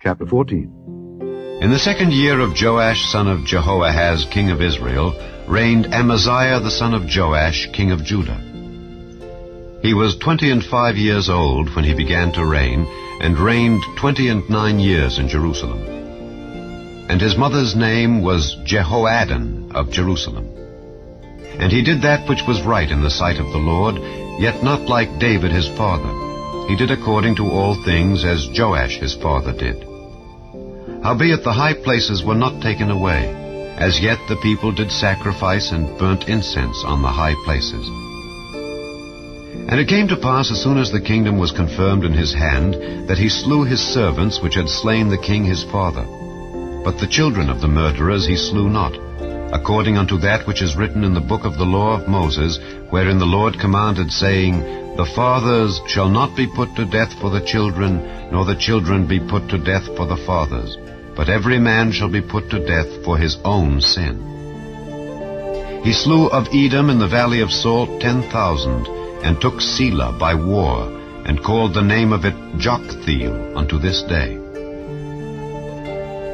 Chapter 14. In the 2nd year of Joash son of Jehoahaz, king of Israel, reigned Amaziah the son of Joash, king of Judah. He was 25 years old when he began to reign, and reigned 29 years in Jerusalem. And his mother's name was Jehoaddan of Jerusalem. And he did that which was right in the sight of the Lord, yet not like David his father. He did according to all things as Joash his father did. Howbeit the high places were not taken away. As yet the people did sacrifice and burnt incense on the high places. And it came to pass, as soon as the kingdom was confirmed in his hand, that he slew his servants which had slain the king his father. But the children of the murderers he slew not, according unto that which is written in the book of the law of Moses, wherein the Lord commanded, saying, The fathers shall not be put to death for the children, nor the children be put to death for the fathers, but every man shall be put to death for his own sin. He slew of Edom in the valley of Salt 10,000, and took Selah by war, and called the name of it Joktheel unto this day.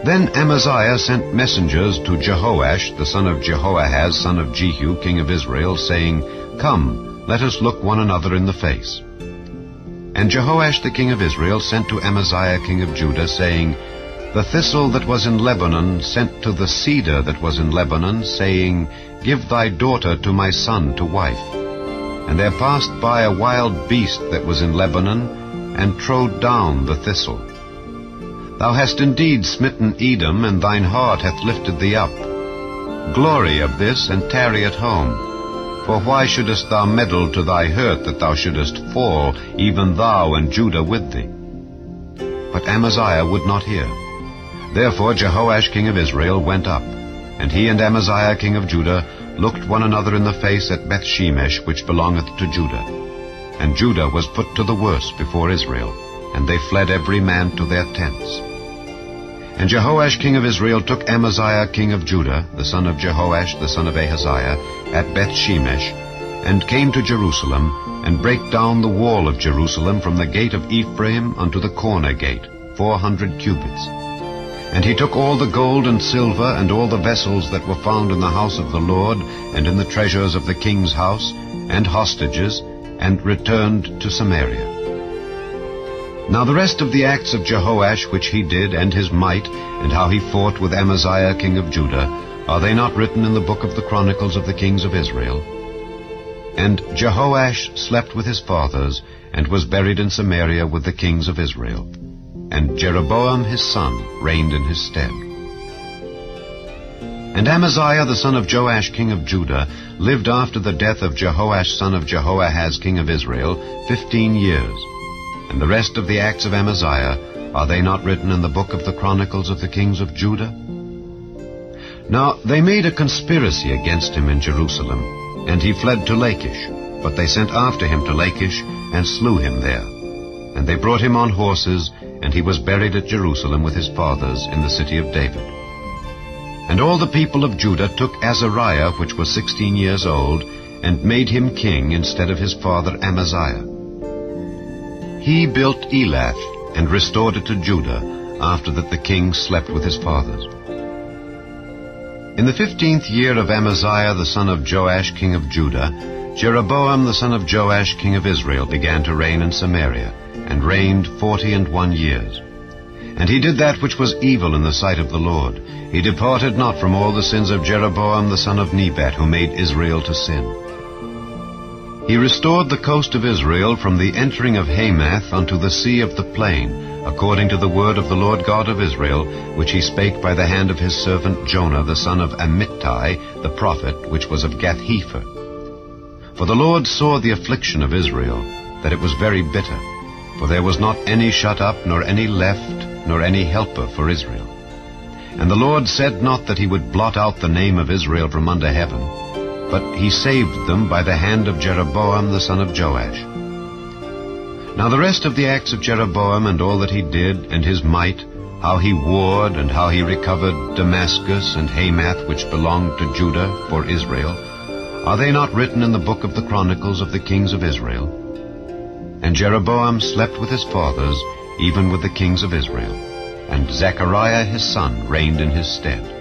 Then Amaziah sent messengers to Jehoash the son of Jehoahaz, son of Jehu, king of Israel, saying, Come, let us look one another in the face. And Jehoash the king of Israel sent to Amaziah king of Judah, saying, The thistle that was in Lebanon sent to the cedar that was in Lebanon, saying, Give thy daughter to my son to wife. And there passed by a wild beast that was in Lebanon, and trode down the thistle. Thou hast indeed smitten Edom, and thine heart hath lifted thee up. Glory of this, and tarry at home. For why shouldest thou meddle to thy hurt, that thou shouldest fall, even thou and Judah with thee? But Amaziah would not hear. Therefore Jehoash king of Israel went up, and he and Amaziah king of Judah looked one another in the face at Bethshemesh, which belongeth to Judah. And Judah was put to the worse before Israel, and they fled every man to their tents. And Jehoash king of Israel took Amaziah king of Judah, the son of Jehoash the son of Ahaziah, at Bethshemesh, and came to Jerusalem, and brake down the wall of Jerusalem from the gate of Ephraim unto the corner gate, 400 cubits. And he took all the gold and silver, and all the vessels that were found in the house of the Lord, and in the treasures of the king's house, and hostages, and returned to Samaria. Now the rest of the acts of Jehoash which he did, and his might, and how he fought with Amaziah king of Judah, are they not written in the book of the Chronicles of the kings of Israel? And Jehoash slept with his fathers, and was buried in Samaria with the kings of Israel. And Jeroboam his son reigned in his stead. And Amaziah the son of Joash king of Judah lived after the death of Jehoash son of Jehoahaz king of Israel 15 years. And the rest of the acts of Amaziah, are they not written in the book of the Chronicles of the kings of Judah? Now they made a conspiracy against him in Jerusalem, and he fled to Lachish. But they sent after him to Lachish, and slew him there. And they brought him on horses, and he was buried at Jerusalem with his fathers in the city of David. And all the people of Judah took Azariah, which was 16 years old, and made him king instead of his father Amaziah. He built Elath, and restored it to Judah, after that the king slept with his fathers. In the 15th year of Amaziah the son of Joash king of Judah, Jeroboam the son of Joash king of Israel began to reign in Samaria, and reigned 41 years. And he did that which was evil in the sight of the Lord. He departed not from all the sins of Jeroboam the son of Nebat, who made Israel to sin. He restored the coast of Israel from the entering of Hamath unto the sea of the plain, according to the word of the Lord God of Israel, which he spake by the hand of his servant Jonah the son of Amittai, the prophet, which was of Gath-hepher. For the Lord saw the affliction of Israel, that it was very bitter. For there was not any shut up, nor any left, nor any helper for Israel. And the Lord said not that he would blot out the name of Israel from under heaven, but he saved them by the hand of Jeroboam the son of Joash. Now the rest of the acts of Jeroboam, and all that he did, and his might, how he warred, and how he recovered Damascus and Hamath, which belonged to Judah, for Israel, are they not written in the book of the Chronicles of the kings of Israel? And Jeroboam slept with his fathers, even with the kings of Israel. and Zechariah his son reigned in his stead.